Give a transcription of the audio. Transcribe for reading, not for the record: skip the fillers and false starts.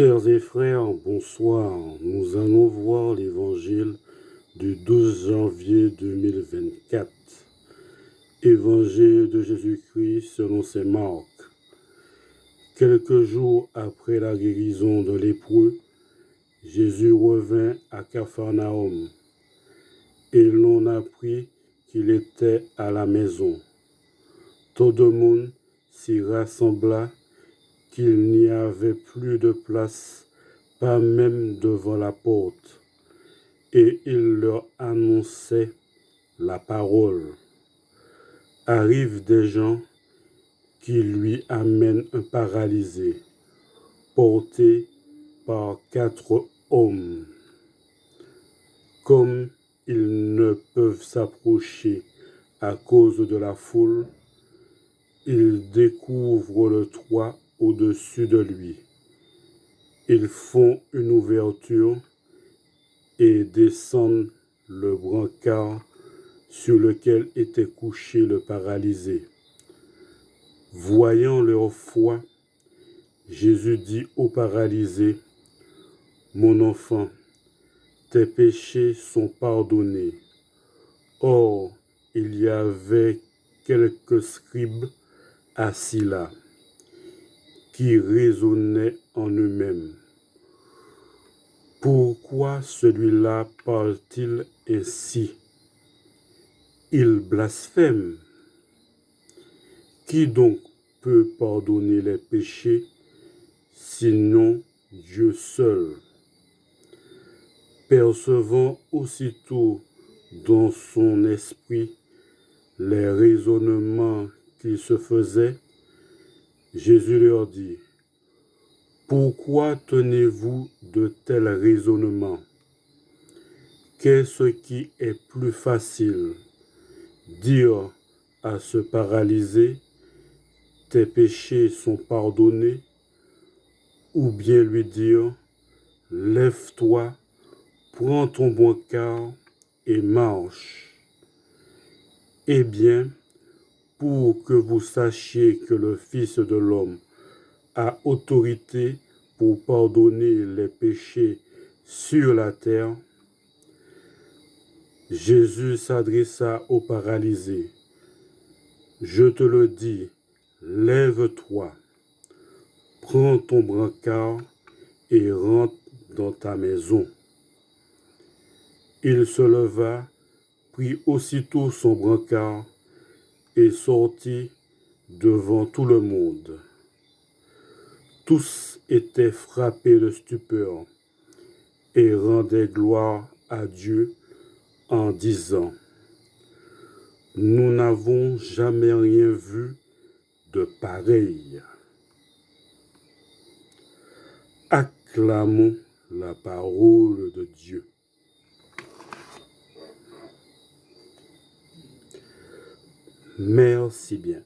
Sœurs et frères, bonsoir. Nous allons voir l'évangile du 12 janvier 2024. Évangile de Jésus-Christ selon saint Marc. Quelques jours après la guérison de lépreux, Jésus revint à Capharnaüm et l'on apprit qu'il était à la maison. Tout le monde s'y rassembla, qu'il n'y avait plus de place, pas même devant la porte, et il leur annonçait la parole. Arrivent des gens qui lui amènent un paralysé, porté par 4 hommes. Comme ils ne peuvent s'approcher à cause de la foule, ils découvrent le toit au-dessus de lui. Ils font une ouverture et descendent le brancard sur lequel était couché le paralysé. Voyant leur foi, Jésus dit au paralysé, « Mon enfant, tes péchés sont pardonnés. » Or, il y avait quelques scribes assis là, qui raisonnaient en eux-mêmes. Pourquoi celui-là parle-t-il ainsi? Il blasphème. Qui donc peut pardonner les péchés, sinon Dieu seul? Percevant aussitôt dans son esprit les raisonnements qu'il se faisait, Jésus leur dit, « Pourquoi tenez-vous de tels raisonnements? Qu'est-ce qui est plus facile? Dire à ce paralysé, tes péchés sont pardonnés, ou bien lui dire, lève-toi, prends ton brancard et marche. Eh bien, pour que vous sachiez que le Fils de l'homme a autorité pour pardonner les péchés sur la terre, » Jésus s'adressa au paralysé. « Je te le dis, lève-toi, prends ton brancard et rentre dans ta maison. » Il se leva, prit aussitôt son brancard et sortit devant tout le monde. Tous étaient frappés de stupeur et rendaient gloire à Dieu en disant, « Nous n'avons jamais rien vu de pareil. » Acclamons la parole de Dieu. Merci bien.